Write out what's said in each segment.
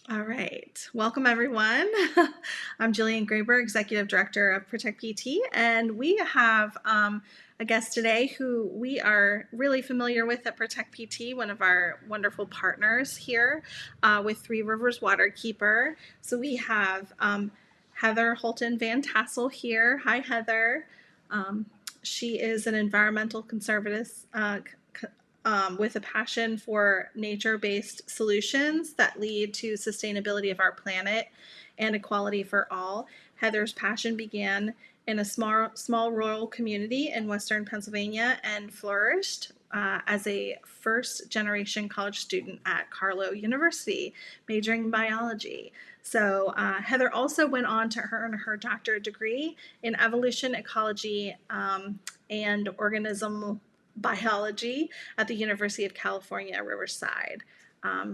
All right. Welcome, everyone. I'm Jillian Graber, Executive Director of Protect PT, and we have a guest today who we are really familiar with at Protect PT, one of our wonderful partners here with Three Rivers Waterkeeper. So we have Heather Hulton-Van Tassel here. Hi, Heather. Um, she is an environmental conservatist with a passion for nature-based solutions that lead to sustainability of our planet and equality for all. Heather's passion began in a small rural community in Western Pennsylvania and flourished as a first-generation college student at Carlow University, majoring in biology. So Heather also went on to earn her doctorate degree in evolution, ecology, and organism biology at the University of California, Riverside.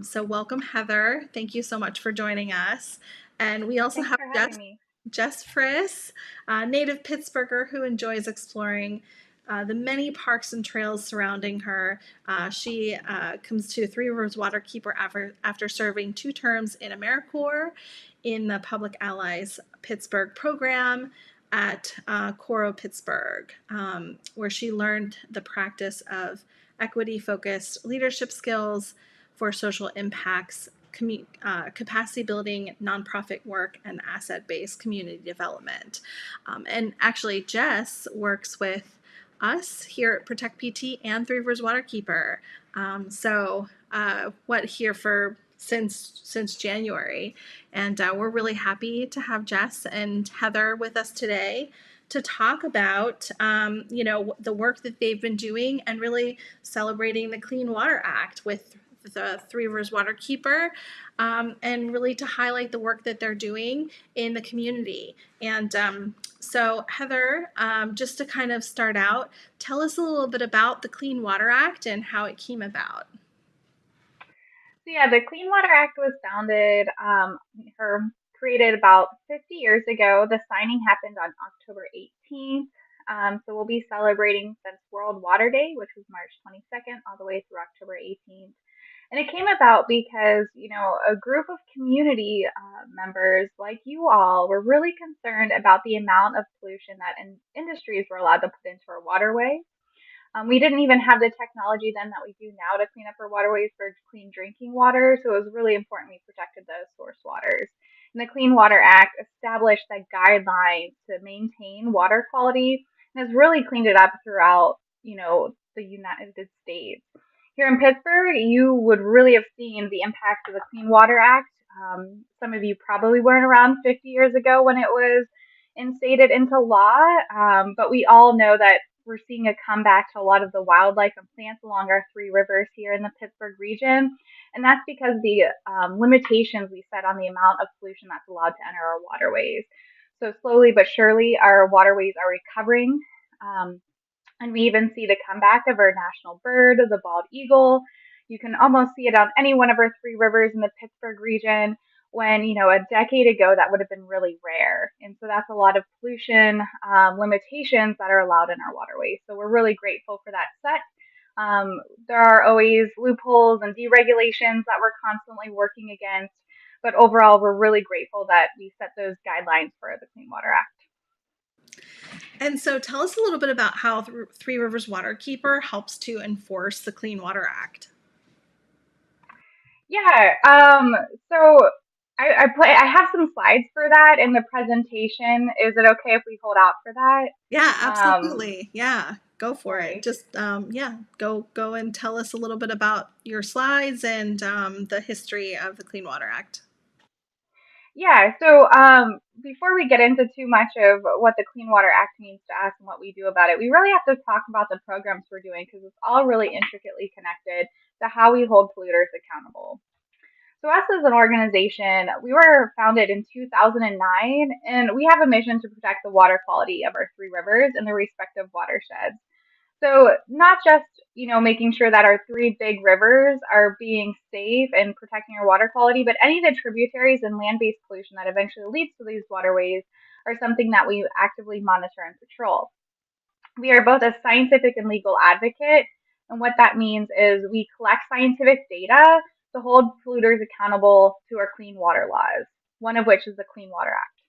So welcome, Heather. Thank you so much for joining us. And we also Thanks have for having me. Jess Friss, a native Pittsburgher who enjoys exploring the many parks and trails surrounding her. She comes to Three Rivers Waterkeeper after serving 2 terms in AmeriCorps in the Public Allies Pittsburgh program at Coro Pittsburgh, where she learned the practice of equity-focused leadership skills for social impacts, capacity building, nonprofit work, and asset-based community development. And actually, Jess works with us here at Protect PT and Three Rivers Waterkeeper. What here for since January, and we're really happy to have Jess and Heather with us today to talk about the work that they've been doing and really celebrating the Clean Water Act with the Three Rivers Waterkeeper, and really to highlight the work that they're doing in the community. And so, Heather, just to kind of start out, tell us a little bit about the Clean Water Act and how it came about. So yeah, the Clean Water Act was founded or created about 50 years ago. The signing happened on October 18th. So we'll be celebrating since World Water Day, which was March 22nd, all the way through October 18th. And it came about because, a group of community members like you all were really concerned about the amount of pollution that industries were allowed to put into our waterways. We didn't even have the technology then that we do now to clean up our waterways for clean drinking water, so it was really important we protected those source waters. And the Clean Water Act established that guidelines to maintain water quality and has really cleaned it up throughout, the United States. Here in Pittsburgh, you would really have seen the impact of the Clean Water Act. Some of you probably weren't around 50 years ago when it was instated into law, but we all know that we're seeing a comeback to a lot of the wildlife and plants along our three rivers here in the Pittsburgh region. And that's because the limitations we set on the amount of pollution that's allowed to enter our waterways. So slowly but surely, our waterways are recovering. Um, and we even see the comeback of our national bird, the bald eagle. You can almost see it on any one of our three rivers in the Pittsburgh region when, a decade ago that would have been really rare. And so that's a lot of pollution limitations that are allowed in our waterways. So we're really grateful for that set. There are always loopholes and deregulations that we're constantly working against. But overall, we're really grateful that we set those guidelines for the Clean Water Act. And so tell us a little bit about how Three Rivers Waterkeeper helps to enforce the Clean Water Act. Yeah. So I have some slides for that in the presentation. Is it okay if we hold out for that? Yeah, Um, absolutely. Yeah, go for it. okay. Just go and tell us a little bit about your slides and the history of the Clean Water Act. Yeah. So before we get into too much of what the Clean Water Act means to us and what we do about it, we really have to talk about the programs we're doing because it's all really intricately connected to how we hold polluters accountable. So, us as an organization, we were founded in 2009, and we have a mission to protect the water quality of our three rivers and their respective watersheds. So, not just, making sure that our three big rivers are being safe and protecting our water quality, but any of the tributaries and land based pollution that eventually leads to these waterways are something that we actively monitor and patrol. We are both a scientific and legal advocate. And what that means is we collect scientific data to hold polluters accountable to our clean water laws, one of which is the Clean Water Act.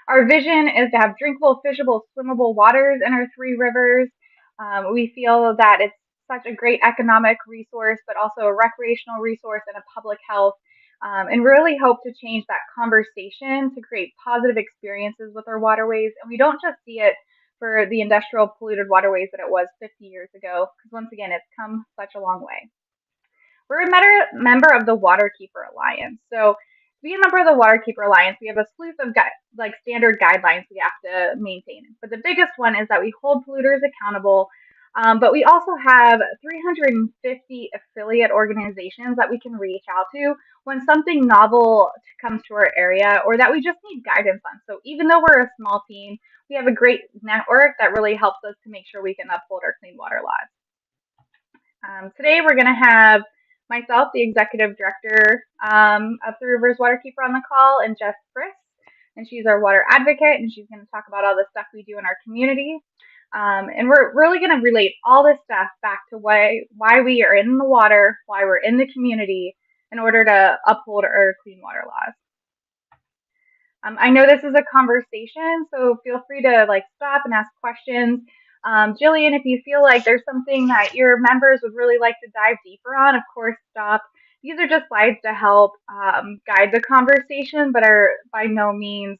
Our vision is to have drinkable, fishable, swimmable waters in our three rivers. We feel that it's such a great economic resource, but also a recreational resource and a public health, and really hope to change that conversation to create positive experiences with our waterways. And we don't just see it for the industrial polluted waterways that it was 50 years ago, because once again, it's come such a long way. We're a member of the Waterkeeper Alliance. So to be a member of the Waterkeeper Alliance, we have a slew of standard guidelines we have to maintain. But the biggest one is that we hold polluters accountable. But we also have 350 affiliate organizations that we can reach out to when something novel comes to our area or that we just need guidance on. So even though we're a small team, we have a great network that really helps us to make sure we can uphold our clean water laws. Today we're going to have myself, the executive director of Three Rivers Waterkeeper, on the call, and Jess Friss, and she's our water advocate, and she's going to talk about all the stuff we do in our community. And we're really going to relate all this stuff back to why we are in the water, why we're in the community, in order to uphold our clean water laws. I know this is a conversation, so feel free to stop and ask questions. Jillian, if you feel like there's something that your members would really like to dive deeper on, of course, stop. These are just slides to help guide the conversation, but are by no means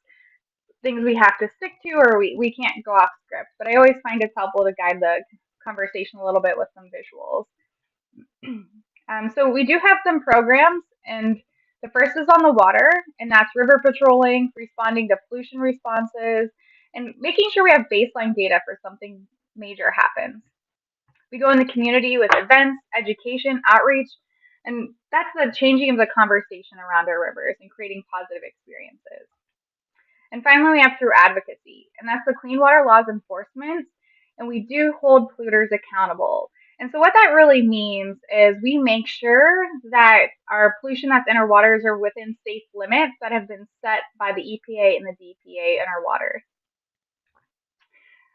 things we have to stick to, or we can't go off script. But I always find it's helpful to guide the conversation a little bit with some visuals. So we do have some programs, and the first is on the water, and that's river patrolling, responding to pollution responses, and making sure we have baseline data for something major happens. We go in the community with events, education, outreach, and that's the changing of the conversation around our rivers and creating positive experiences. And finally, we have through advocacy, and that's the clean water laws enforcement, and we do hold polluters accountable. And so what that really means is we make sure that our pollution that's in our waters are within safe limits that have been set by the EPA and the DPA in our waters.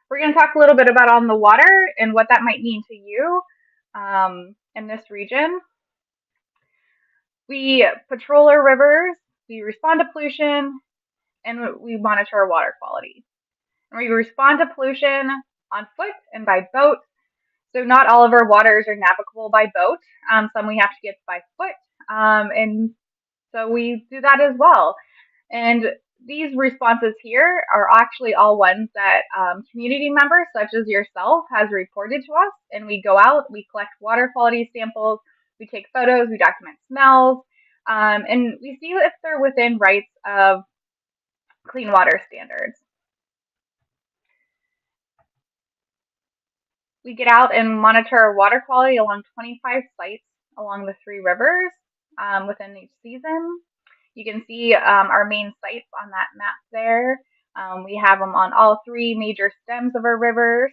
We're going to talk a little bit about on the water and what that might mean to you in this region. We patrol our rivers, we respond to pollution, and we monitor our water quality. And we respond to pollution on foot and by boat. So not all of our waters are navigable by boat. Some we have to get by foot. And so we do that as well. And these responses here are actually all ones that community members such as yourself has reported to us. And we go out, we collect water quality samples, we take photos, we document smells, and we see if they're within rights of clean water standards. We get out and monitor water quality along 25 sites along the three rivers within each season. You can see our main sites on that map there. We have them on all three major stems of our rivers.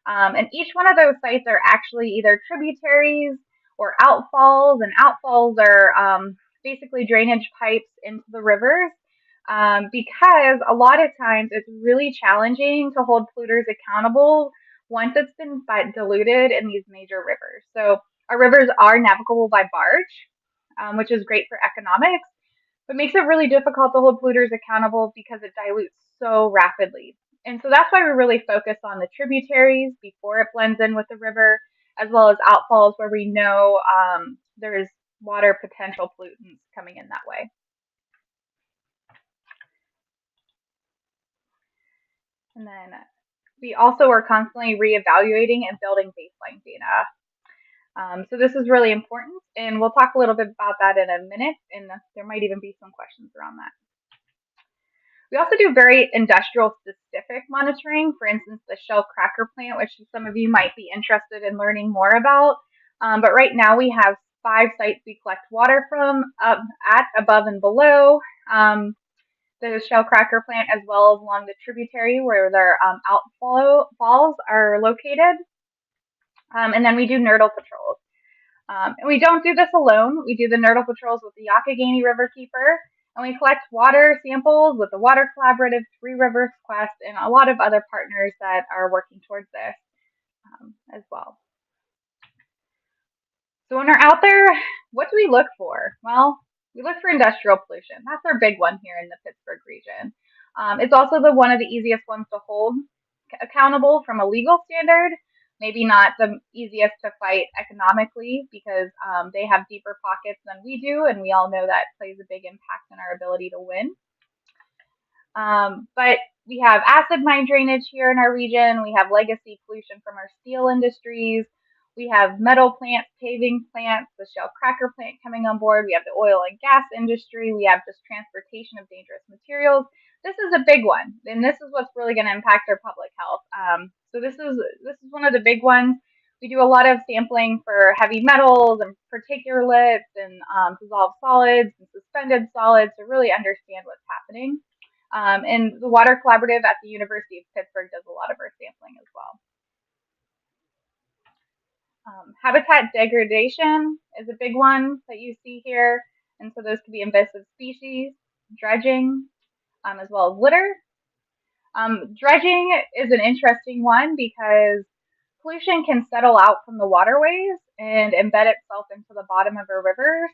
And each one of those sites are actually either tributaries or outfalls, and outfalls are basically drainage pipes into the rivers. Because a lot of times it's really challenging to hold polluters accountable once it's been diluted in these major rivers. So our rivers are navigable by barge, which is great for economics, but makes it really difficult to hold polluters accountable because it dilutes so rapidly. And so that's why we really focus on the tributaries before it blends in with the river, as well as outfalls where we know there's water potential pollutants coming in that way. And then we also are constantly reevaluating and building baseline data. So this is really important, and we'll talk a little bit about that in a minute, and there might even be some questions around that. We also do very industrial specific monitoring, for instance, the Shell cracker plant, which some of you might be interested in learning more about. But right now we have 5 sites we collect water from, at, above, and below the Shell cracker plant, as well as along the tributary where their outfalls are located. And then we do nurdle patrols. And we don't do this alone. We do the nurdle patrols with the Youghiogheny Riverkeeper, and we collect water samples with the Water Collaborative, Three Rivers Quest, and a lot of other partners that are working towards this as well. So when we're out there, what do we look for? Well, we look for industrial pollution. That's our big one here in the Pittsburgh region. It's also the one of the easiest ones to hold accountable from a legal standard. Maybe not the easiest to fight economically because they have deeper pockets than we do, and we all know that plays a big impact in our ability to win. But we have acid mine drainage here in our region. We have legacy pollution from our steel industries. We have metal plants, paving plants, the Shell cracker plant coming on board. We have the oil and gas industry. We have just transportation of dangerous materials. This is a big one, and this is what's really going to impact our public health. So this is one of the big ones. We do a lot of sampling for heavy metals and particulates and dissolved solids and suspended solids to really understand what's happening. And the Water Collaborative at the University of Pittsburgh does a lot of our sampling as well. Habitat degradation is a big one that you see here. And so those could be invasive species, dredging, as well as litter. Dredging is an interesting one because pollution can settle out from the waterways and embed itself into the bottom of our rivers.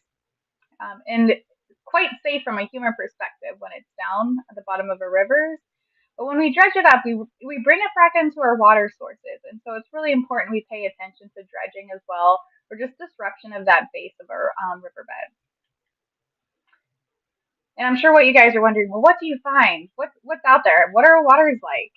And quite safe from a human perspective when it's down at the bottom of our rivers. But when we dredge it up, we bring it back into our water sources. And so it's really important we pay attention to dredging as well, or just disruption of that base of our riverbed. And I'm sure what you guys are wondering, well, what do you find? What's out there? What are our waters like?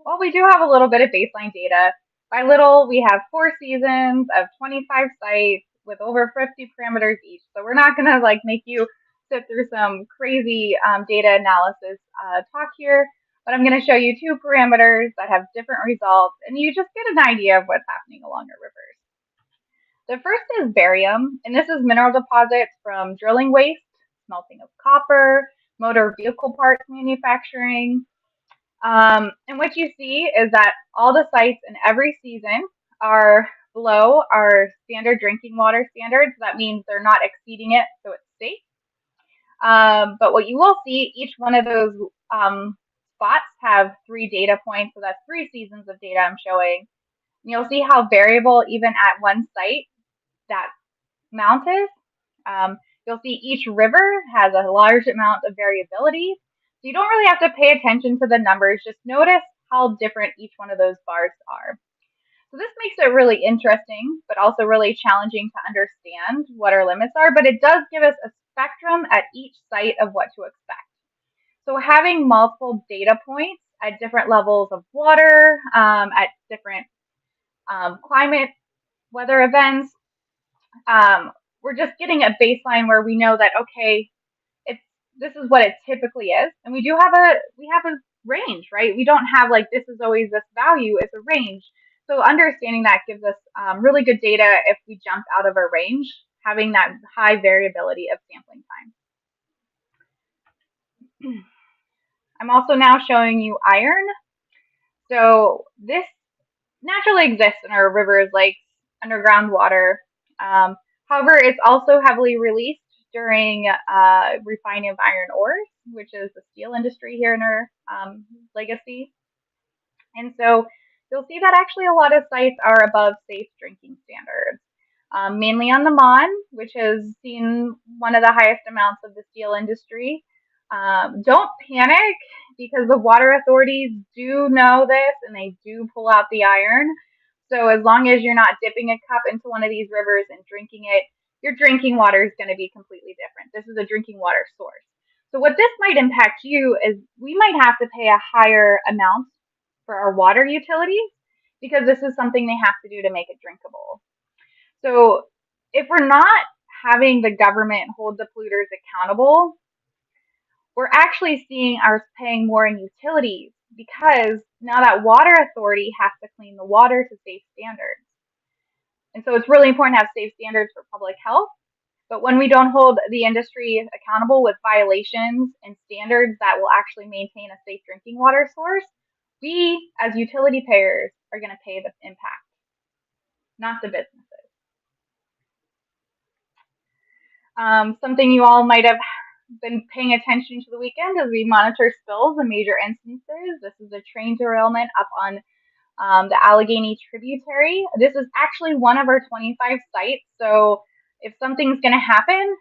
Well, we do have a little bit of baseline data. By little, we have 4 seasons of 25 sites with over 50 parameters each. So we're not going to like make you sit through some crazy data analysis talk here, but I'm going to show you 2 parameters that have different results, and you just get an idea of what's happening along our rivers. The first is barium, and this is mineral deposits from drilling waste, smelting of copper, motor vehicle parts manufacturing, and what you see is that all the sites in every season are below our standard drinking water standards. That means they're not exceeding it, so it's safe. But what you will see, each one of those spots have 3 data points, so that's 3 seasons of data I'm showing. And you'll see how variable even at one site that amount is. You'll see each river has a large amount of variability. So you don't really have to pay attention to the numbers, just notice how different each one of those bars are. So this makes it really interesting, but also really challenging to understand what our limits are, but it does give us a spectrum at each site of what to expect. So having multiple data points at different levels of water, at different climate, weather events, we're just getting a baseline where we know that, okay, this is what it typically is, and we have a range, right? We don't have like this is always this value. It's a range. So understanding that gives us really good data if we jump out of our range, having that high variability of sampling time. I'm also now showing you iron. So this naturally exists in our rivers, lakes, underground water. However, it's also heavily released during refining of iron ores, which is the steel industry here in our legacy. And so you'll see that actually a lot of sites are above safe drinking standards, mainly on the Mon, which has seen one of the highest amounts of the steel industry. Don't panic because the water authorities do know this and they do pull out the iron. So as long as you're not dipping a cup into one of these rivers and drinking it, your drinking water is going to be completely different. This is a drinking water source. So what this might impact you is we might have to pay a higher amount for our water utilities because this is something they have to do to make it drinkable. So if we're not having the government hold the polluters accountable, we're actually seeing ours paying more in utilities because now that water authority has to clean the water to safe standards. And so it's really important to have safe standards for public health. But when we don't hold the industry accountable with violations and standards that will actually maintain a safe drinking water source, we as utility payers are going to pay the impact, not the businesses. Something you all might have been paying attention to the weekend as we monitor spills and major instances. This is a train derailment up on the Allegheny tributary. This is actually one of our 25 sites. So if something's going to happen,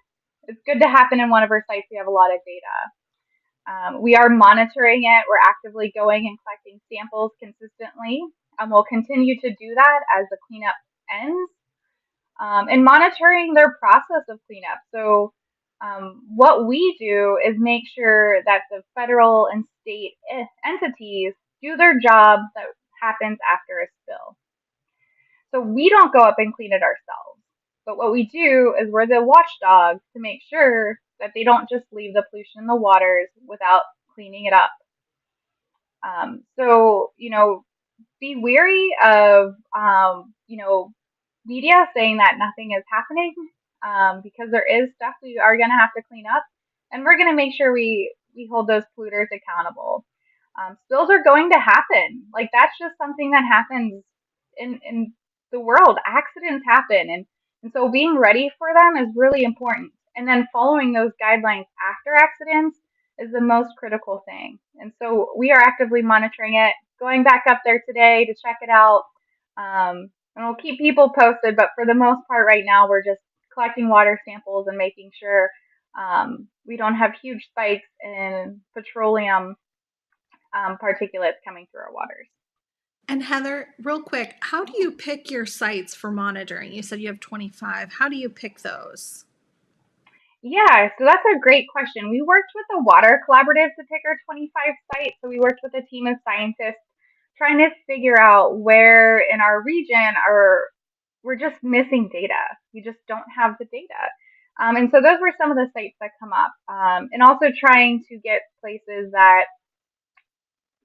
it's good to happen in one of our sites. We have a lot of data. We are monitoring it. We're actively going and collecting samples consistently. We'll continue to do that as the cleanup ends, and monitoring their process of cleanup. So, what we do is make sure that the federal and state entities do their job that happens after a spill. So, we don't go up and clean it ourselves. But what we do is we're the watchdogs to make sure that they don't just leave the pollution in the waters without cleaning it up. Be wary of, media saying that nothing is happening, because there is stuff we are going to have to clean up, and we're going to make sure we hold those polluters accountable. Spills are going to happen. Like, that's just something that happens in the world. Accidents happen, and so being ready for them is really important. And then following those guidelines after accidents is the most critical thing. And so we are actively monitoring it, going back up there today to check it out. And we'll keep people posted, but for the most part right now, we're just collecting water samples and making sure, we don't have huge spikes in petroleum, particulates coming through our waters. And Heather, real quick, how do you pick your sites for monitoring? You said you have 25. How do you pick those? Yeah, so that's a great question. We worked with the Water Collaborative to pick our 25 sites. So we worked with a team of scientists trying to figure out where in our region are we're just missing data. We just don't have the data. And so those were some of the sites that come up. And also trying to get places that,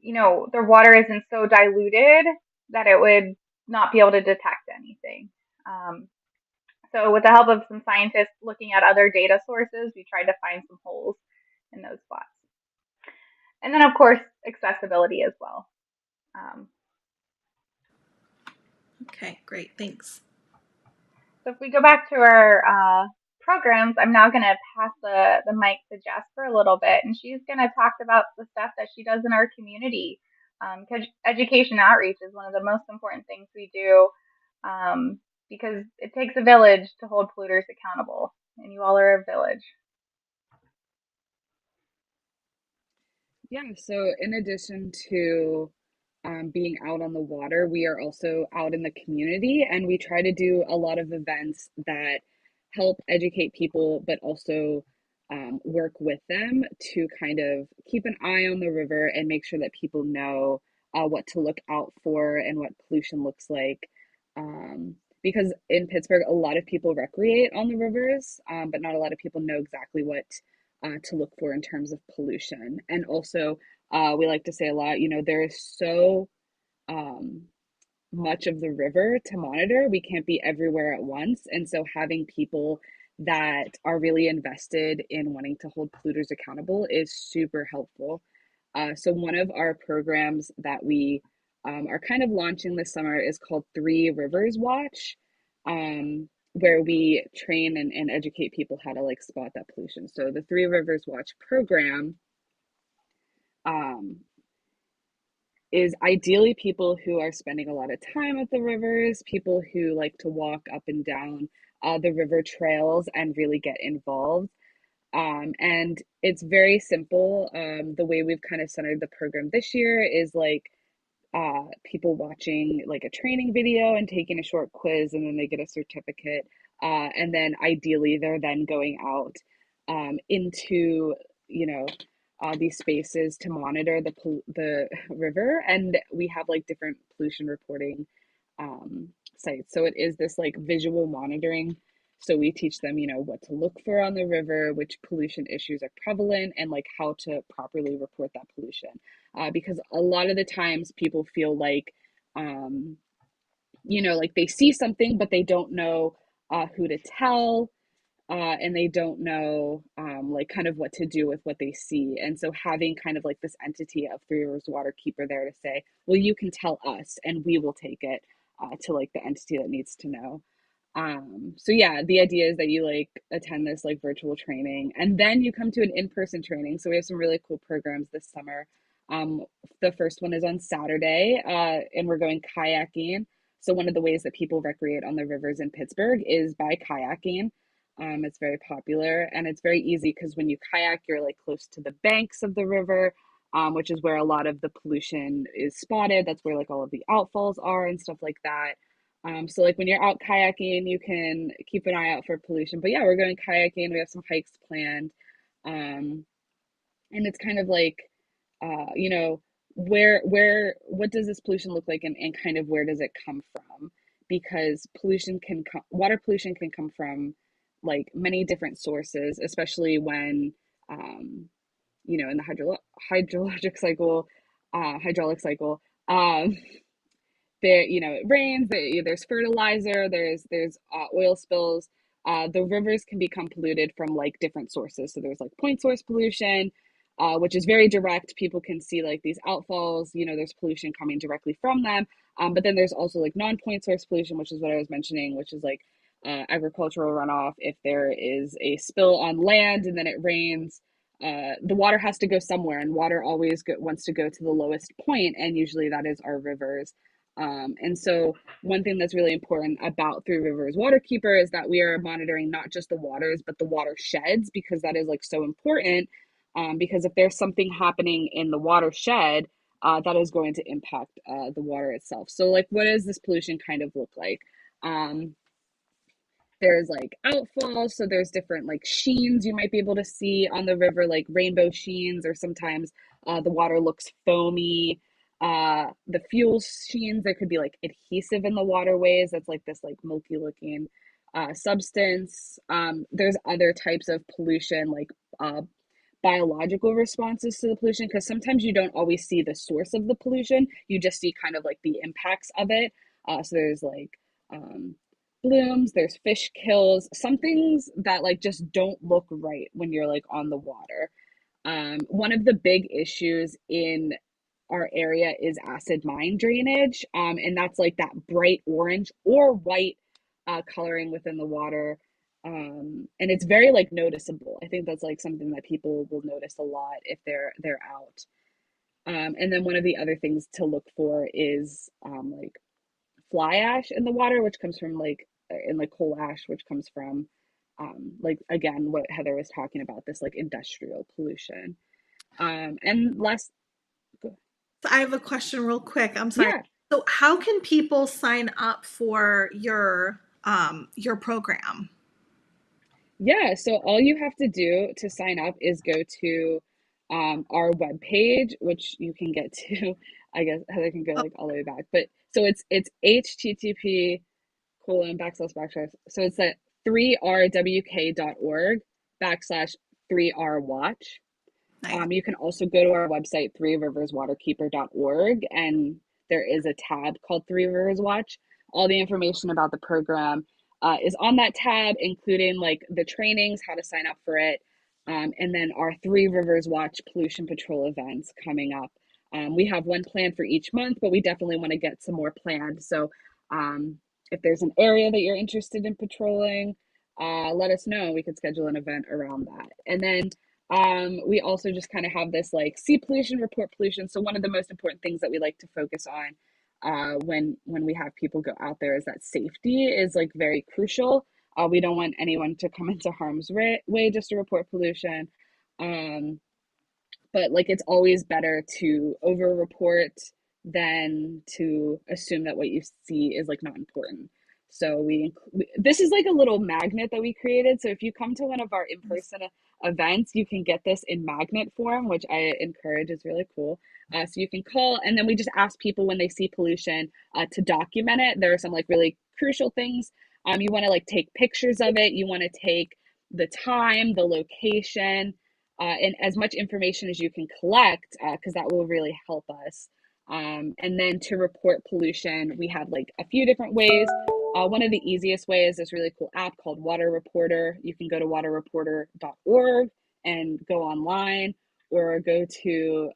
their water isn't so diluted that it would not be able to detect anything. Um, so with the help of some scientists looking at other data sources, we tried to find some holes in those spots. And then of course, accessibility as well. Um, Okay, great. Thanks. so if we go back to our, programs, I'm now going to pass the mic to Jess for a little bit, and she's going to talk about the stuff that she does in our community. Because education outreach is one of the most important things we do, because it takes a village to hold polluters accountable, and you all are a village. Yeah, so in addition to being out on the water, we are also out in the community and we try to do a lot of events that help educate people, but also work with them to kind of keep an eye on the river and make sure that people know what to look out for and what pollution looks like. Because in Pittsburgh, a lot of people recreate on the rivers, but not a lot of people know exactly what to look for in terms of pollution. And also, we like to say a lot, there is so um, much of the river to monitor. We can't be everywhere at once. And so, having people that are really invested in wanting to hold polluters accountable is super helpful. So, one of our programs that we are kind of launching this summer is called Three Rivers Watch, where we train and educate people how to like spot that pollution. So, the Three Rivers Watch program um, is ideally people who are spending a lot of time at the rivers, people who like to walk up and down the river trails and really get involved. And it's very simple. The way we've kind of centered the program this year is like people watching like a training video and taking a short quiz, and then they get a certificate. And then ideally, they're then going out into, you know, these spaces to monitor the river. And we have like different pollution reporting sites. So it is this like visual monitoring. So we teach them, what to look for on the river, which pollution issues are prevalent, and like how to properly report that pollution. Because a lot of the times people feel like, like they see something, but they don't know who to tell, and they don't know like kind of what to do with what they see. And so having kind of like this entity of Three Rivers Waterkeeper there to say, well, you can tell us and we will take it to like the entity that needs to know. So yeah, the idea is that you like attend this like virtual training and then you come to an in-person training. So we have some really cool programs this summer. Um, the first one is on Saturday, and we're going kayaking. So one of the ways that people recreate on the rivers in Pittsburgh is by kayaking. It's very popular and it's very easy because when you kayak, you're like close to the banks of the river, which is where a lot of the pollution is spotted. That's where like all of the outfalls are and stuff like that. So like when you're out kayaking, you can keep an eye out for pollution. But yeah, we're going kayaking. We have some hikes planned. Um, and it's kind of like, you know, what does this pollution look like and kind of where does it come from? Because water pollution can come from like many different sources, especially when, um, in the hydrologic cycle, hydraulic cycle. Um, there, it rains, there's fertilizer, there's oil spills. The rivers can become polluted from like different sources. So there's like point source pollution, which is very direct. People can see like these outfalls, there's pollution coming directly from them. But then there's also like non-point source pollution, which is what I was mentioning, which is like agricultural runoff. If there is a spill on land and then it rains, the water has to go somewhere, and water always wants to go to the lowest point, and usually that is our rivers. And so one thing that's really important about Three Rivers Waterkeeper is that we are monitoring not just the waters, but the watersheds, because that is like so important. Because if there's something happening in the watershed, that is going to impact the water itself. So like, what does this pollution kind of look like? Um, there's like outfalls, so there's different like sheens you might be able to see on the river, like rainbow sheens, or sometimes the water looks foamy. The fuel sheens, there could be like adhesive in the waterways. That's like this like milky looking substance. There's other types of pollution, like biological responses to the pollution, because sometimes you don't always see the source of the pollution. You just see kind of like the impacts of it. So there's like um, blooms, there's fish kills, some things that like just don't look right when you're like on the water. One of the big issues in our area is acid mine drainage, and that's like that bright orange or white coloring within the water. And it's very like noticeable. I think that's like something that people will notice a lot if they're out. And then one of the other things to look for is like fly ash in the water, which comes from like in like coal ash, which comes from like again what Heather was talking about, this like industrial pollution. And last, So I have a question real quick. I'm sorry. yeah, So how can people sign up for your program? yeah. So all you have to do to sign up is go to our webpage, which you can get to. I guess Heather can go Oh, like all the way back, but so it's http colon backslash backslash. So it's at 3rwk.org backslash 3rwatch. nice. You can also go to our website, threeriverswaterkeeper.org, and there is a tab called Three Rivers Watch. All the information about the program is on that tab, including like the trainings, how to sign up for it, and then our Three Rivers Watch pollution patrol events coming up. We have one planned for each month, but we definitely want to get some more planned. So um, if there's an area that you're interested in patrolling, let us know. We could schedule an event around that. And then we also just kind of have this like see pollution, report pollution. So one of the most important things that we like to focus on when we have people go out there is that safety is like very crucial. We don't want anyone to come into harm's way just to report pollution. Um, but like it's always better to over report than to assume that what you see is like not important. So this is like a little magnet that we created. So if you come to one of our in-person events, you can get this in magnet form, which I encourage. Is really cool. So you can call, and then we just ask people when they see pollution to document it. There are some like really crucial things. You want to like take pictures of it. You want to take the time, the location, and as much information as you can collect, because that will really help us. And then to report pollution, we have like a few different ways. One of the easiest ways is this really cool app called Water Reporter. You can go to waterreporter.org and go online, or go to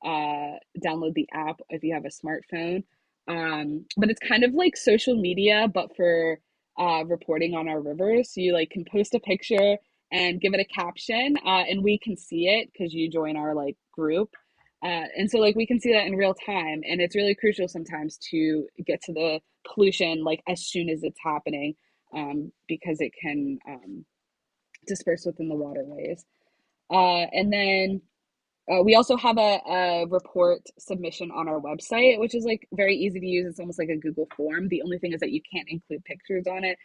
download the app if you have a smartphone. But it's kind of like social media, but for reporting on our rivers. So you like can post a picture and give it a caption, and we can see it because you join our like group. And so like we can see that in real time, and it's really crucial sometimes to get to the pollution like as soon as it's happening, because it can disperse within the waterways. And then we also have a report submission on our website, which is like very easy to use. It's almost like a Google form. The only thing is that you can't include pictures on it.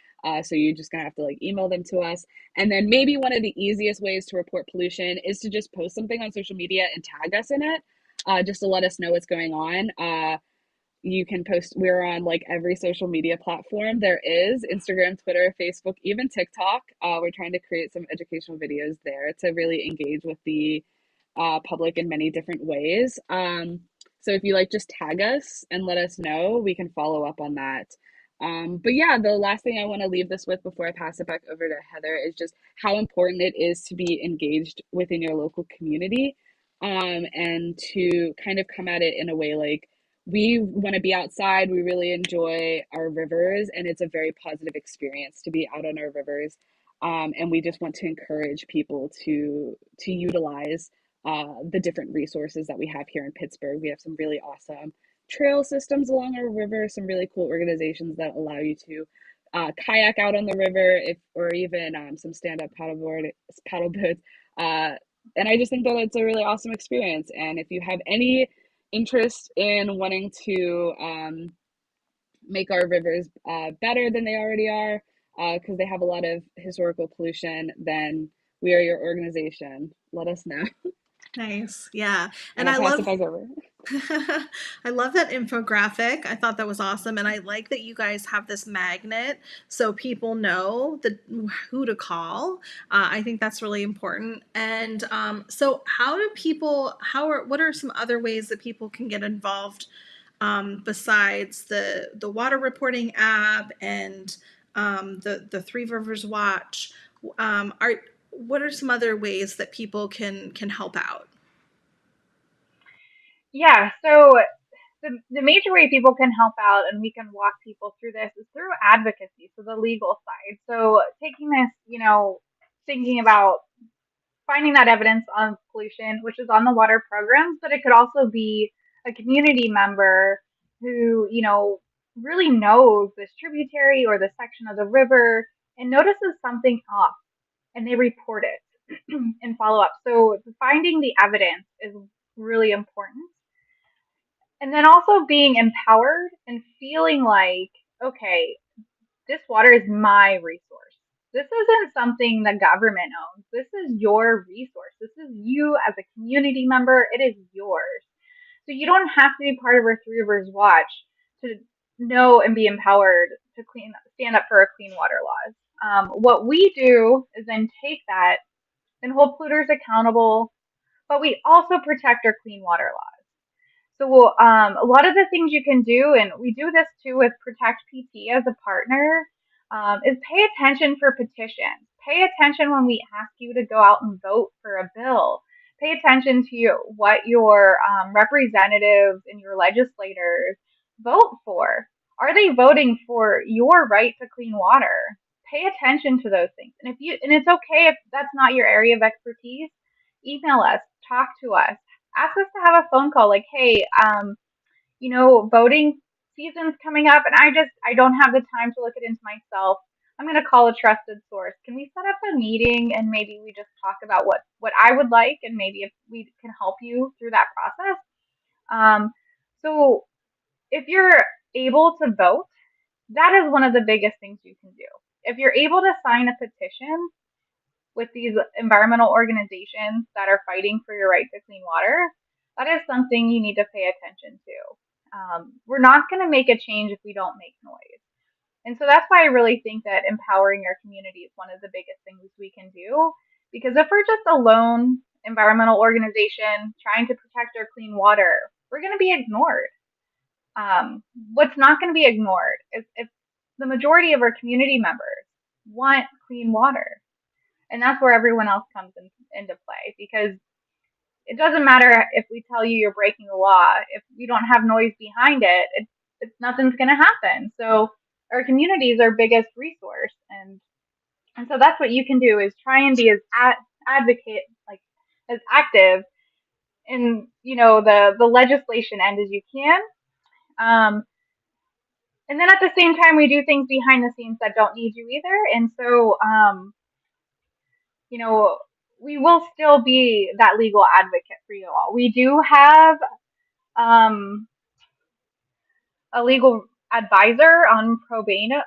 So you're just gonna have to like email them to us. And then maybe one of the easiest ways to report pollution is to just post something on social media and tag us in it, just to let us know what's going on. You can post, we're on like every social media platform there is: Instagram, Twitter, Facebook, even TikTok. We're trying to create some educational videos there to really engage with the public in many different ways. So if you like, just tag us and let us know, we can follow up on that. But yeah, the last thing I want to leave this with before I pass it back over to Heather is just how important it is to be engaged within your local community, and to kind of come at it in a way like, we want to be outside. We really enjoy our rivers, and it's a very positive experience to be out on our rivers. And we just want to encourage people to utilize the different resources that we have here in Pittsburgh. We have some really awesome trail systems along our river, some really cool organizations that allow you to kayak out on the river, if or even some stand-up paddle boats. And I just think that it's a really awesome experience. And if you have any interest in wanting to make our rivers better than they already are, because they have a lot of historical pollution, then we are your organization. Let us know. Nice. Yeah. And And I'll I pass it love back over. I love that infographic. I thought that was awesome, and I like that you guys have this magnet so people know who to call. I think that's really important. And so, how do people? What are some other ways that people can get involved, besides the water reporting app and the Three Rivers Watch? Are What are some other ways that people can help out? Yeah, so the major way people can help out and we can walk people through this is through advocacy, so the legal side. So taking this, thinking about finding that evidence on pollution, which is on the water programs, but it could also be a community member who, really knows this tributary or the section of the river and notices something off and they report it and follow up. So finding the evidence is really important. And then also being empowered and feeling like, okay, this water is my resource. This isn't something the government owns. This is your resource. This is you as a community member. It is yours. So you don't have to be part of our Three Rivers Watch to know and be empowered to stand up for our clean water laws. What we do is then take that and hold polluters accountable, but we also protect our clean water laws. So a lot of the things you can do, and we do this too with Protect PT as a partner, is pay attention for petitions. Pay attention when we ask you to go out and vote for a bill. Pay attention to what your representatives and your legislators vote for. Are they voting for your right to clean water? Pay attention to those things. And it's okay if that's not your area of expertise. Email us, talk to us, ask us to have a phone call like, hey, voting season's coming up and I don't have the time to look it into myself. I'm going to call a trusted source. Can we set up a meeting and maybe we just talk about what I would like and maybe if we can help you through that process? So if you're able to vote, that is one of the biggest things you can do. If you're able to sign a petition with these environmental organizations that are fighting for your right to clean water, that is something you need to pay attention to. We're not going to make a change if we don't make noise. And so that's why I really think that empowering our community is one of the biggest things we can do. Because if we're just a lone environmental organization trying to protect our clean water, we're going to be ignored. What's not going to be ignored is if the majority of our community members want clean water. And that's where everyone else comes into play because it doesn't matter if we tell you you're breaking the law. If you don't have noise behind it, it's nothing's going to happen. So our community is our biggest resource. And so that's what you can do is try and be as advocate, like as active in the legislation end as you can. Um, and then at the same time, we do things behind the scenes that don't need you either. And so, you know, we will still be that legal advocate for you all. We do have um, a legal advisor on probation,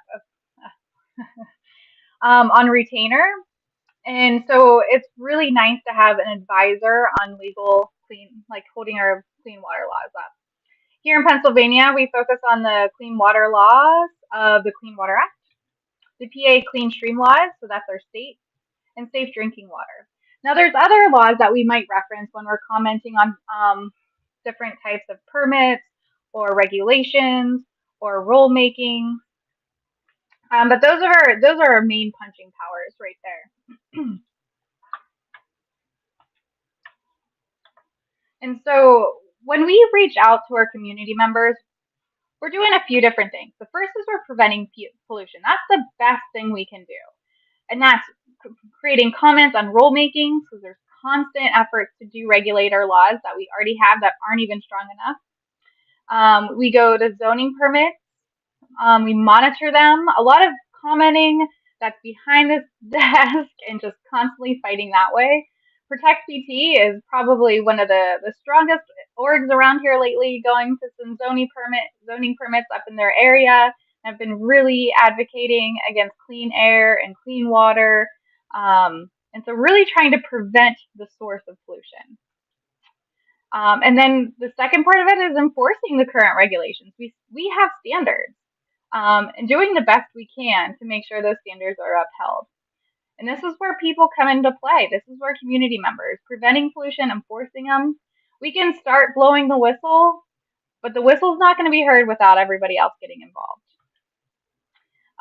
on retainer. And so it's really nice to have an advisor on legal clean, like holding our clean water laws up. Here in Pennsylvania, we focus on the clean water laws of the Clean Water Act, the PA Clean Stream laws, so that's our state, and safe drinking water. Now, there's other laws that we might reference when we're commenting on different types of permits or regulations or rulemaking. But those are our main punching powers right there. And so when we reach out to our community members, we're doing a few different things. The first is we're preventing pollution. That's the best thing we can do. And that's creating comments on rulemaking. So there's constant efforts to deregulate our laws that we already have that aren't even strong enough. We go to zoning permits. We monitor them. A lot of commenting that's behind this desk and just constantly fighting that way. Protect PT is probably one of the strongest orgs around here lately, going to some zoning permits up in their area. Have been really advocating against clean air and clean water, and so really trying to prevent the source of pollution. And then the second part of it is enforcing the current regulations. We have standards, and doing the best we can to make sure those standards are upheld. And this is where people come into play. This is where community members, preventing pollution, enforcing them. We can start blowing the whistle, but the whistle's not going to be heard without everybody else getting involved.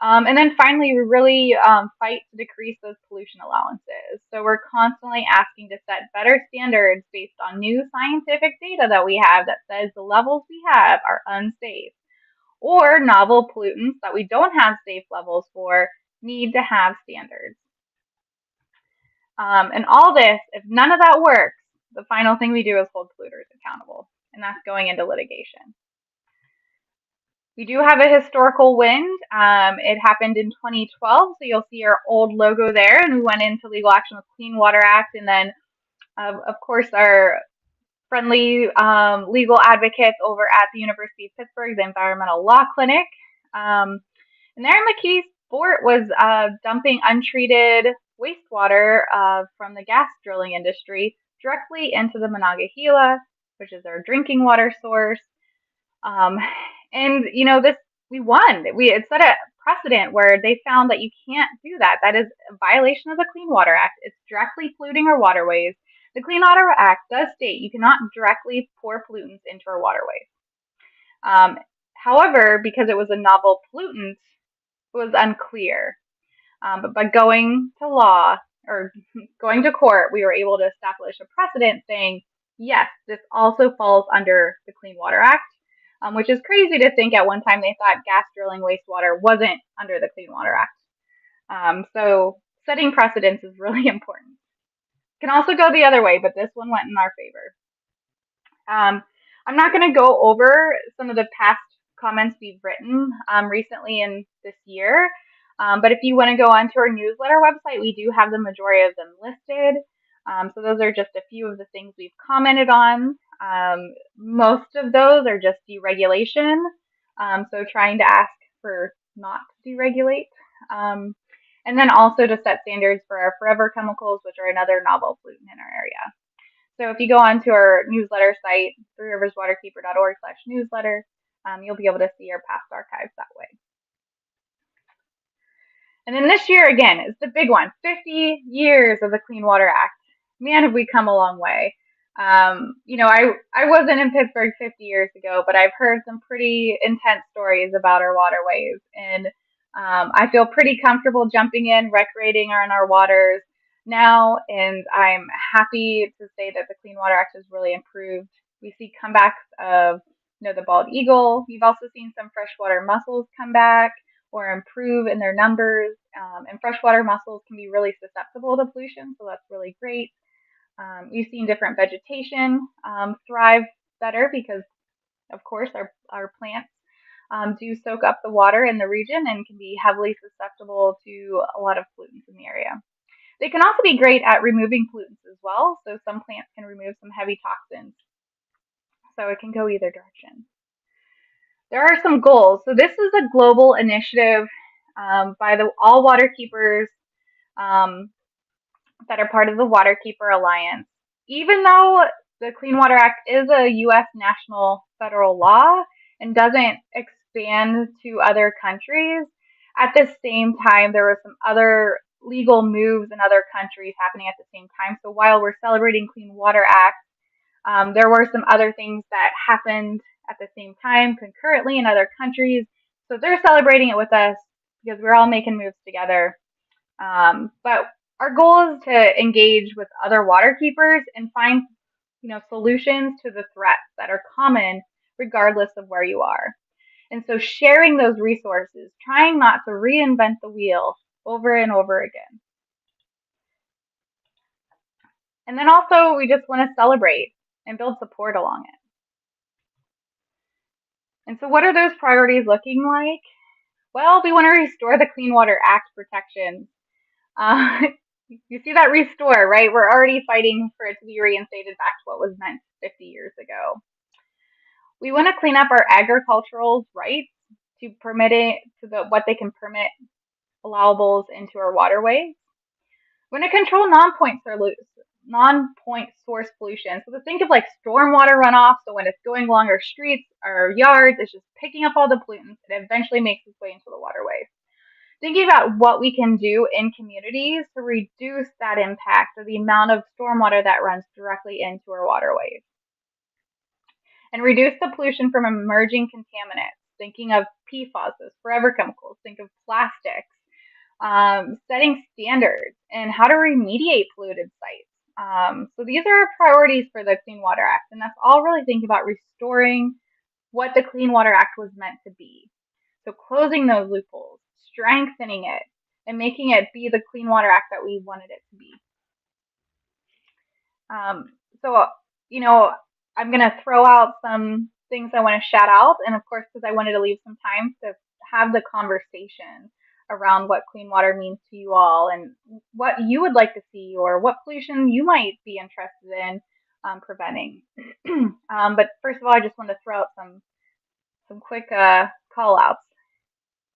And then finally, we really fight to decrease those pollution allowances. So we're constantly asking to set better standards based on new scientific data that we have that says the levels we have are unsafe, or novel pollutants that we don't have safe levels for need to have standards. And all this, if none of that works, the final thing we do is hold polluters accountable, and that's going into litigation. We do have a historical win. It happened in 2012, so you'll see our old logo there, and we went into legal action with Clean Water Act, and then, of course, our friendly legal advocates over at the University of Pittsburgh, the Environmental Law Clinic. And there, McKeesport was dumping untreated wastewater from the gas drilling industry directly into the Monongahela, which is our drinking water source. And this we won. It set a precedent where they found that you can't do that. That is a violation of the Clean Water Act. It's directly polluting our waterways. The Clean Water Act does state you cannot directly pour pollutants into our waterways. However, because it was a novel pollutant, it was unclear. But by going to law or going to court, we were able to establish a precedent saying, yes, this also falls under the Clean Water Act, which is crazy to think at one time they thought gas drilling wastewater wasn't under the Clean Water Act. So setting precedents is really important. It can also go the other way, but this one went in our favor. I'm not going to go over some of the past comments we've written recently in this year. But if you want to go onto our newsletter website, we do have the majority of them listed. So those are just a few of the things we've commented on. Most of those are just deregulation. So trying to ask for not to deregulate. And then also to set standards for our forever chemicals, which are another novel pollutant in our area. So if you go onto our newsletter site, threeriverswaterkeeper.org/newsletter, you'll be able to see our past archives that way. And then this year, again, is the big one, 50 years of the Clean Water Act. Man, have we come a long way. I wasn't in Pittsburgh 50 years ago, but I've heard some pretty intense stories about our waterways. And I feel pretty comfortable jumping in, recreating in our waters now. And I'm happy to say that the Clean Water Act has really improved. We see comebacks of, the bald eagle. We've also seen some freshwater mussels come back or improve in their numbers. And freshwater mussels can be really susceptible to pollution, so that's really great. You've seen different vegetation thrive better because, of course, our plants do soak up the water in the region and can be heavily susceptible to a lot of pollutants in the area. They can also be great at removing pollutants as well. So some plants can remove some heavy toxins. So it can go either direction. There are some goals. So this is a global initiative by the all waterkeepers um, that are part of the Waterkeeper Alliance. Even though the Clean Water Act is a U.S. national federal law and doesn't expand to other countries, at the same time, there were some other legal moves in other countries happening at the same time. So while we're celebrating Clean Water Act, there were some other things that happened at the same time concurrently in other countries. So they're celebrating it with us because we're all making moves together. But our goal is to engage with other water keepers and find, solutions to the threats that are common regardless of where you are. And so sharing those resources, trying not to reinvent the wheel over and over again. And then also we just want to celebrate and build support along it. And so what are those priorities looking like? Well, we want to restore the Clean Water Act protections. Uh, you see that restore, right? We're already fighting for it to be reinstated back to what was meant 50 years ago. We want to clean up our agricultural rights to permit it to what they can permit allowables into our waterways. We want to control non-point source pollution. So think of like stormwater runoff. So when it's going along our streets, our yards, it's just picking up all the pollutants. It eventually makes its way into the waterways. Thinking about what we can do in communities to reduce that impact or the amount of stormwater that runs directly into our waterways. And reduce the pollution from emerging contaminants. Thinking of PFAS, forever chemicals. Think of plastics. Setting standards and how to remediate polluted sites. So these are priorities for the Clean Water Act, and that's all really thinking about restoring what the Clean Water Act was meant to be. So closing those loopholes, strengthening it, and making it be the Clean Water Act that we wanted it to be. So, I'm going to throw out some things I want to shout out. And of course, because I wanted to leave some time to have the conversation around what clean water means to you all and what you would like to see or what pollution you might be interested in preventing. But first of all, I just want to throw out some quick call outs.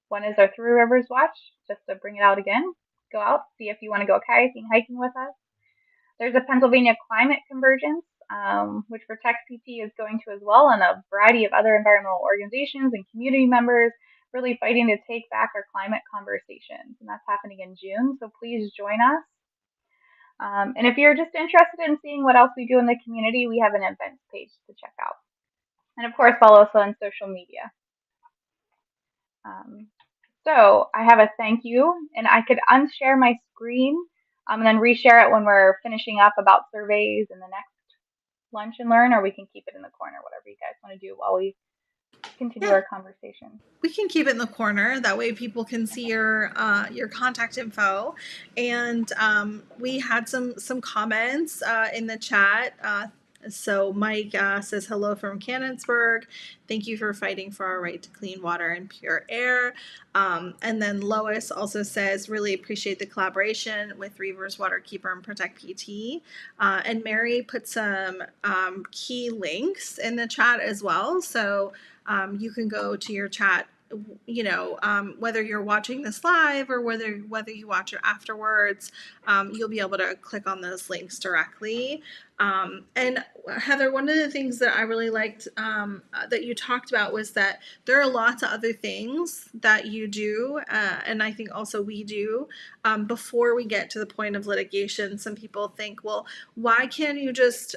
One is our Three Rivers Watch, just to bring it out again. Go out, see if you want to go kayaking, hiking with us. There's a Pennsylvania Climate Convergence, which Protect PT is going to as well, and a variety of other environmental organizations and community members really fighting to take back our climate conversations. And that's happening in June, so please join us. And if you're just interested in seeing what else we do in the community, we have an events page to check out. And of course, follow us on social media. So I have a thank you, and I could unshare my screen and then reshare it when we're finishing up about surveys in the next lunch and learn, or we can keep it in the corner, whatever you guys want to do while we continue our conversation. We can keep it in the corner. That way people can see your contact info. And we had some comments in the chat. So Mike says, hello from Canonsburg. Thank you for fighting for our right to clean water and pure air. And then Lois also says, really appreciate the collaboration with Three Rivers Waterkeeper and Protect PT. And Mary put some key links in the chat as well. So you can go to your chat, whether you're watching this live or whether you watch it afterwards, you'll be able to click on those links directly. And Heather, one of the things that I really liked that you talked about was that there are lots of other things that you do, and I think also we do, before we get to the point of litigation. Some people think, well, why can't you just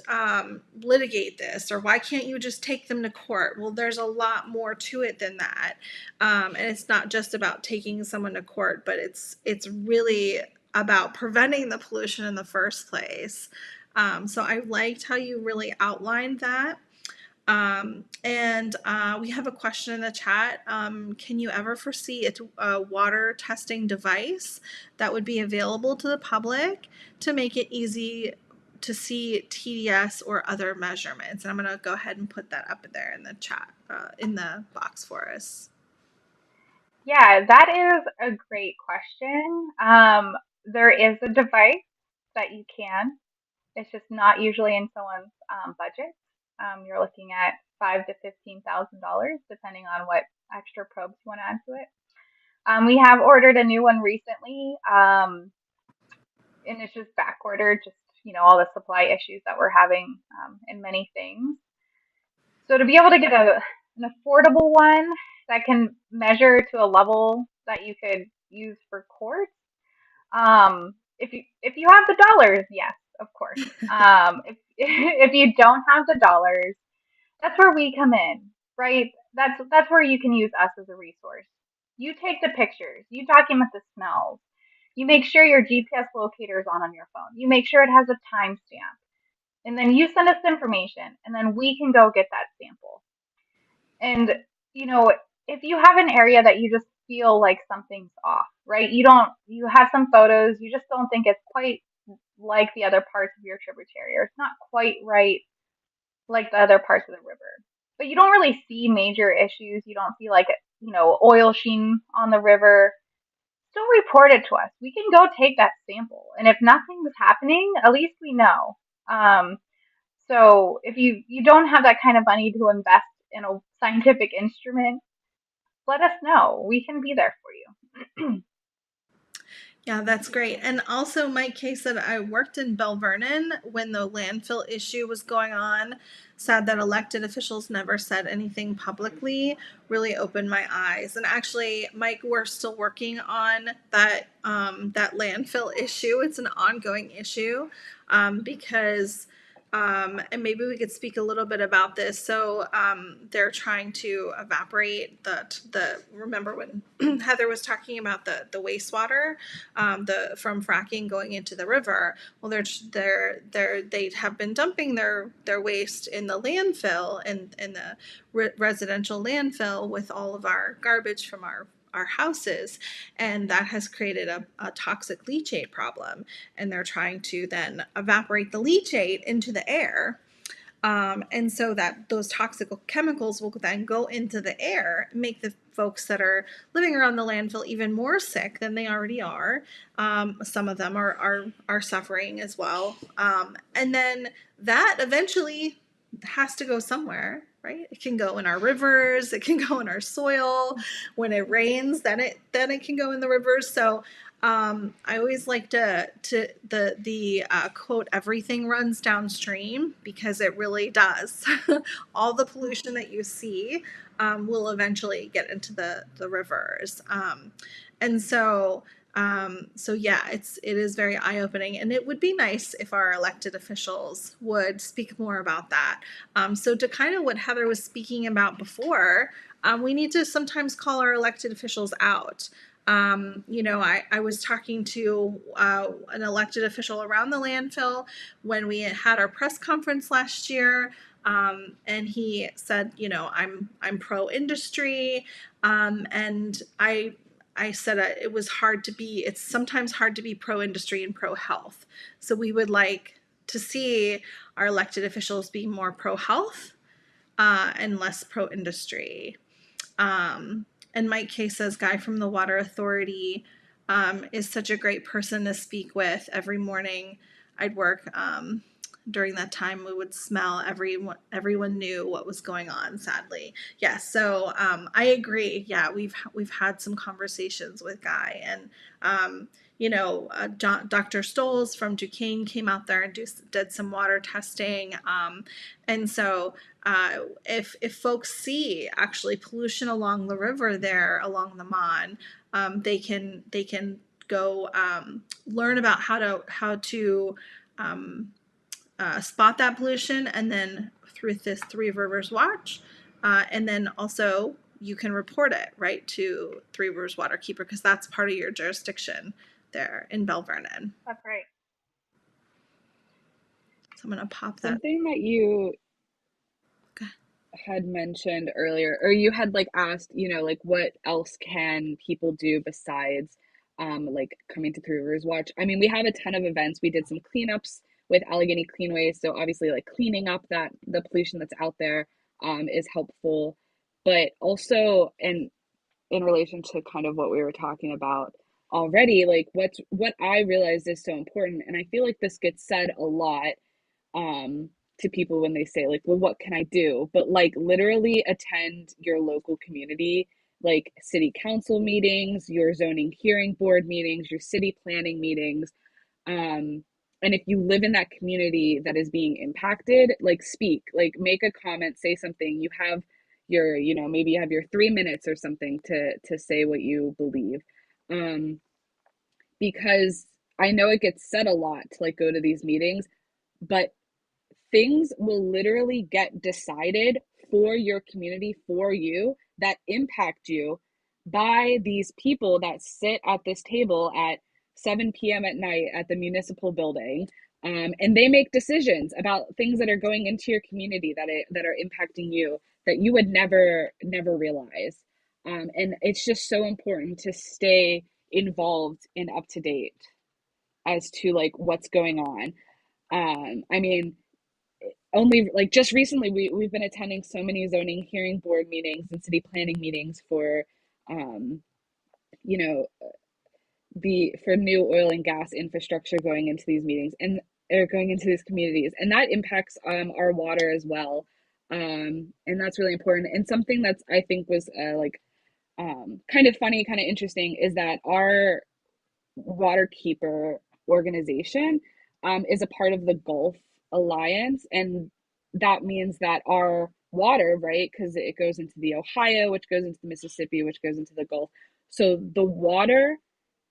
litigate this, or why can't you just take them to court? Well, there's a lot more to it than that, and it's not just about taking someone to court, but it's really about preventing the pollution in the first place. So I liked how you really outlined that. And we have a question in the chat. Can you ever foresee a water testing device that would be available to the public to make it easy to see TDS or other measurements? And I'm going to go ahead and put that up there in the chat, in the box for us. Yeah, that is a great question. There is a device that you can. It's just not usually in someone's budget. You're looking at $5,000 to $15,000, depending on what extra probes you want to add to it. We have ordered a new one recently, and it's just back ordered, just all the supply issues that we're having in many things. So to be able to get an affordable one that can measure to a level that you could use for quartz, if you have the dollars, yes, of course. If if you don't have the dollars, that's where we come in, right? That's where you can use us as a resource. You take the pictures, you document the smells, you make sure your GPS locator is on your phone, you make sure it has a timestamp, and then you send us information, and then we can go get that sample. And you know, if you have an area that you just feel like something's off, right? You have some photos, you just don't think it's quite like the other parts of your tributary, or it's not quite right like the other parts of the river. But you don't really see major issues. You don't see like, oil sheen on the river. Still report it to us. We can go take that sample. And if nothing's happening, at least we know. Um, so if you don't have that kind of money to invest in a scientific instrument, let us know. We can be there for you. Yeah, that's great. And also, Mike Kay said, I worked in Bell Vernon when the landfill issue was going on. Sad that elected officials never said anything publicly. Really opened my eyes. And actually, Mike, we're still working on that landfill issue. It's an ongoing issue, because and maybe we could speak a little bit about this. So they're trying to evaporate the. Remember when Heather was talking about the wastewater, the from fracking going into the river? Well, they have been dumping their waste in the landfill and in the residential landfill with all of our garbage from our houses, and that has created a toxic leachate problem, and they're trying to then evaporate the leachate into the air, and so that those toxic chemicals will then go into the air and make the folks that are living around the landfill even more sick than they already are. Some of them are suffering as well, and then that eventually has to go somewhere, right? It can go in our rivers, it can go in our soil. When it rains, then it can go in the rivers. So I always like to the quote, everything runs downstream, because it really does. All the pollution that you see will eventually get into the rivers, and so yeah, it is very eye opening, and it would be nice if our elected officials would speak more about that. So to kind of what Heather was speaking about before, we need to sometimes call our elected officials out. I was talking to an elected official around the landfill when we had our press conference last year, and he said, I'm pro industry, and I said it was hard to be. It's sometimes hard to be pro industry and pro health. So we would like to see our elected officials be more pro health and less pro industry. And Mike Kay says, Guy from the Water Authority is such a great person to speak with. Every morning I'd work during that time, we would smell, everyone knew what was going on, sadly. Yes, so I agree. Yeah, we've had some conversations with Guy, and Dr. Stoles from Duquesne came out there and did some water testing, and so if folks see actually pollution along the river there, along the Mon, they can go learn about how to spot that pollution, and then through this Three Rivers Watch, and then also you can report it right to Three Rivers Waterkeeper, because that's part of your jurisdiction there in Bell Vernon. That's right. So I'm going to pop that. Something that you had mentioned earlier, or you had like asked, like what else can people do besides like coming to Three Rivers Watch? I mean, we have a ton of events. We did some cleanups with Allegheny Clean Waste. So obviously, like cleaning up the pollution that's out there is helpful, but also, and in relation to kind of what we were talking about already, like what I realized is so important, and I feel like this gets said a lot um to people when they say like, well, what can I do? But like literally attend your local community, like city council meetings, your zoning hearing board meetings, your city planning meetings. And if you live in that community that is being impacted, like speak, like make a comment, say something. You have your, maybe you have your 3 minutes or something to say what you believe. Um, because I know it gets said a lot to like go to these meetings, but things will literally get decided for your community, for you, that impact you by these people that sit at this table at 7 p.m. at night at the municipal building. And they make decisions about things that are going into your community that are impacting you that you would never realize. And it's just so important to stay involved and up to date as to like what's going on. I mean, only like just recently we've been attending so many zoning hearing board meetings and city planning meetings for um you know the for new oil and gas infrastructure going into these meetings and are going into these communities, and that impacts our water as well. And that's really important, and something that's I think was like kind of funny, kind of interesting, is that our Waterkeeper organization is a part of the Gulf Alliance. And that means that our water, right, because it goes into the Ohio, which goes into the Mississippi, which goes into the Gulf. So the water,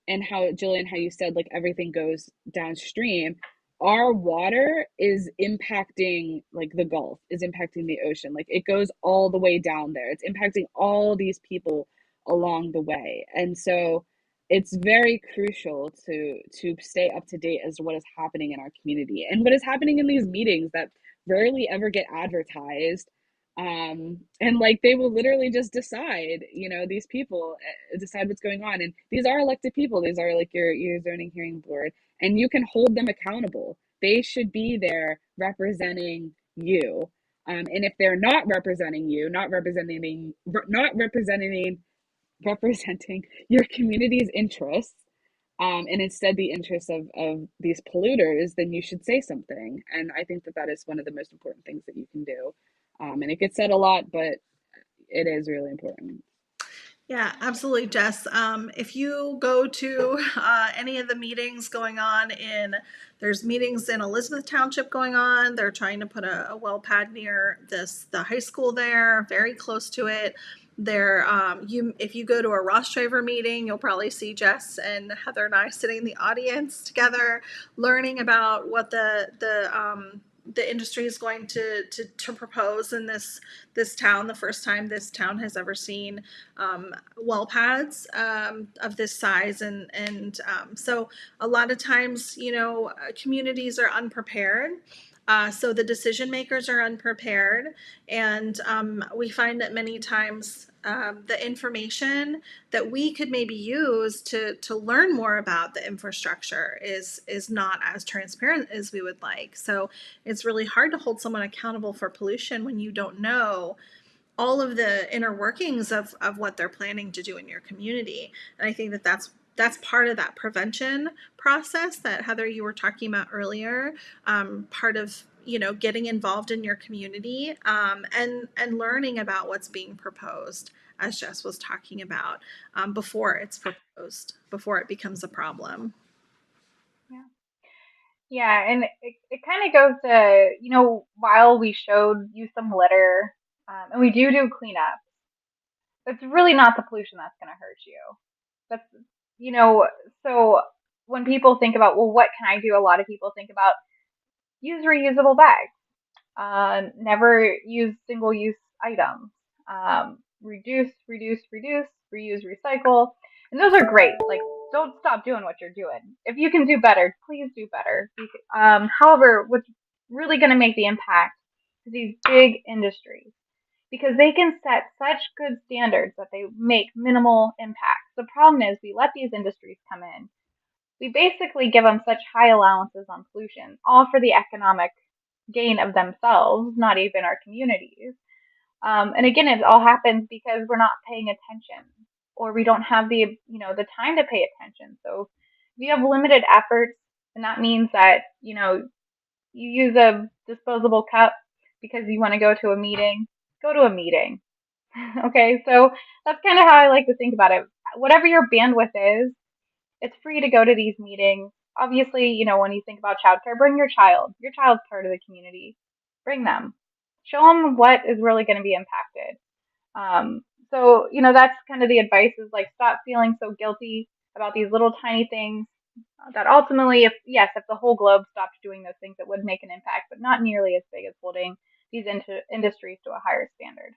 and how Jillian, how you said like everything goes downstream, our water is impacting like the Gulf, is impacting the ocean. Like it goes all the way down there. It's impacting all these people along the way. And so it's very crucial to stay up to date as to what is happening in our community and what is happening in these meetings that rarely ever get advertised. And like they will literally just decide, these people decide what's going on, and these are elected people. These are like your zoning hearing board, and you can hold them accountable. They should be there representing you. And if they're not representing you, not representing your community's interests, and instead the interests of these polluters, then you should say something. And I think that that is one of the most important things that you can do. And it gets said a lot, but it is really important. Yeah, absolutely, Jess. If you go to any of the meetings going on there's meetings in Elizabeth Township going on. They're trying to put a well pad near the high school there, very close to it. If you go to a Ross Traver meeting, you'll probably see Jess and Heather and I sitting in the audience together, learning about what the industry is going to propose in this town. The first time this town has ever seen well pads of this size, and so a lot of times, communities are unprepared. So the decision makers are unprepared, and we find that many times the information that we could maybe use to learn more about the infrastructure is not as transparent as we would like. So it's really hard to hold someone accountable for pollution when you don't know all of the inner workings of what they're planning to do in your community. And I think that's part of that prevention process that Heather, you were talking about earlier. Part of getting involved in your community, and learning about what's being proposed, as Jess was talking about, before it's proposed, before it becomes a problem. Yeah. Yeah, and it kind of goes to, while we showed you some litter, and we do cleanup, it's really not the pollution that's going to hurt you. That's, you know, so when people think about, well, what can I do? A lot of people think about use reusable bags, never use single use items, reduce, reuse, recycle. And those are great. Like, don't stop doing what you're doing. If you can do better, please do better. However, what's really going to make the impact is these big industries, because they can set such good standards that they make minimal impact. The problem is we let these industries come in. we basically give them such high allowances on pollution, all for the economic gain of themselves, not even our communities. And again, it all happens because we're not paying attention, or we don't have the time to pay attention. So if you have limited efforts, and that means that, you use a disposable cup because you want to go to a meeting. Okay, so that's kind of how I like to think about it. Whatever your bandwidth is, it's free to go to these meetings. Obviously, when you think about childcare, bring your child. Your child's part of the community. Bring them. Show them what is really going to be impacted. So, that's kind of the advice is like stop feeling so guilty about these little tiny things that ultimately, if the whole globe stopped doing those things, it would make an impact, but not nearly as big as holding these industries to a higher standard.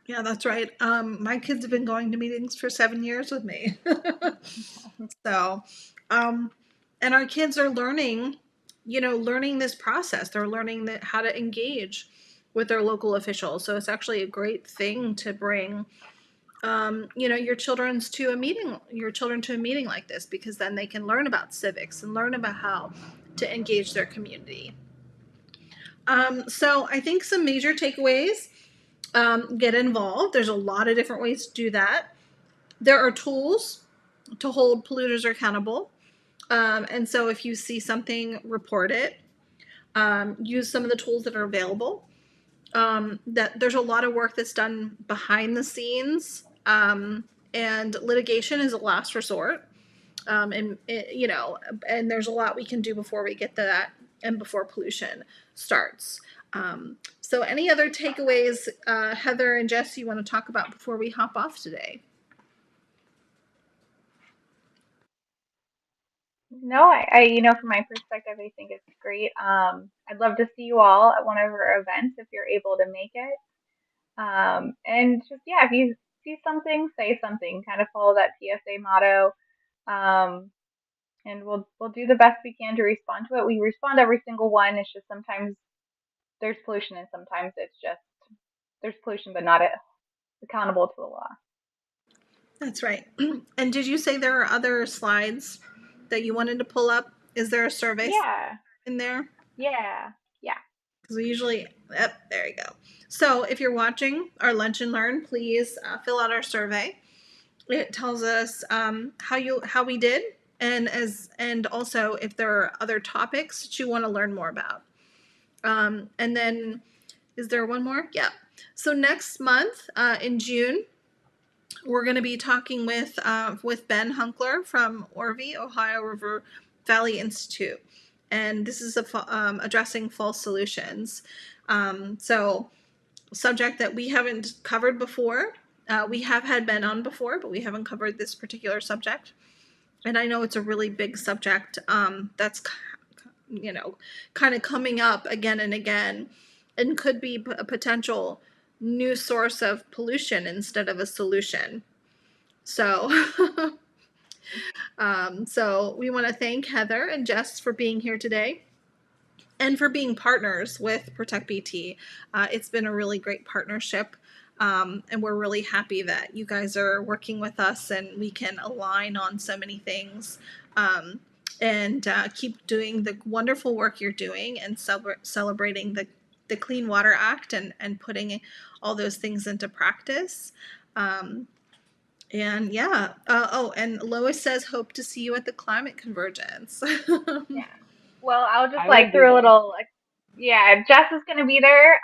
Yeah, that's right. My kids have been going to meetings for 7 years with me. So, um, and our kids are learning this process. They're learning how to engage with their local officials. So it's actually a great thing to bring, your children to a meeting like this, because then they can learn about civics and learn about how to engage their community. So I think some major takeaways, get involved. There's a lot of different ways to do that. There are tools to hold polluters accountable. And so if you see something, report it. Use some of the tools that are available. That there's a lot of work that's done behind the scenes, and litigation is a last resort. And there's a lot we can do before we get to that and before pollution starts. So any other takeaways, Heather and Jess, you want to talk about before we hop off today? No, from my perspective, I think it's great. I'd love to see you all at one of our events if you're able to make it. And just, yeah, if you see something, say something, kind of follow that TSA motto. Um, and we'll do the best we can to respond to it. We respond to every single one. It's just sometimes there's pollution, and sometimes it's just there's pollution, but not accountable to the law. That's right. And did you say there are other slides that you wanted to pull up? Is there a survey Yeah, in there? yeah, yeah. Because we usually, yep, there you go. So if you're watching our Lunch and Learn, please fill out our survey. It tells us how we did, and also if there are other topics that you want to learn more about. And then, is there one more? Yeah. So next month, in June, we're going to be talking with Ben Hunkler from ORVI, Ohio River Valley Institute, and this is addressing false solutions. So, subject that we haven't covered before. We have had Ben on before, but we haven't covered this particular subject. And I know it's a really big subject, that's kind of coming up again and again, and could be a potential new source of pollution instead of a solution. So, so we want to thank Heather and Jess for being here today and for being partners with Protect BT. It's been a really great partnership, and we're really happy that you guys are working with us and we can align on so many things, and keep doing the wonderful work you're doing and celebrating the Clean Water Act and putting all those things into practice. And yeah, and Lois says, hope to see you at the climate convergence. Yeah. Well, I'll just I will be through a there. little, yeah, Jess is going to be there.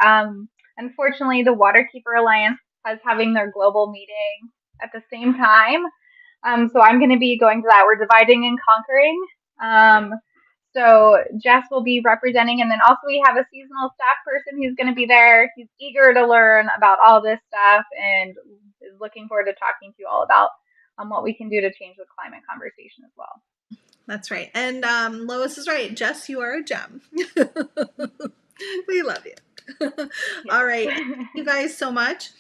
Unfortunately, the Waterkeeper Alliance is having their global meeting at the same time. So I'm going to be going to that. We're dividing and conquering. So Jess will be representing, and then also we have a seasonal staff person who's going to be there. He's eager to learn about all this stuff and is looking forward to talking to you all about what we can do to change the climate conversation as well. That's right. And Lois is right. Jess, you are a gem. We love you. All right. Thank you guys so much.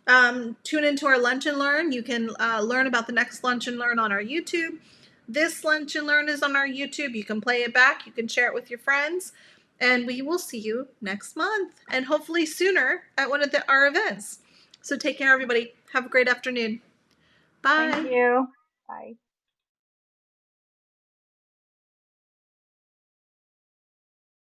Tune into our Lunch and Learn. You can learn about the next Lunch and Learn on our YouTube. This Lunch and Learn is on our YouTube. You can play it back. You can share it with your friends. And we will see you next month, and hopefully sooner at one of our events. So take care, everybody. Have a great afternoon. Bye. Thank you. Bye.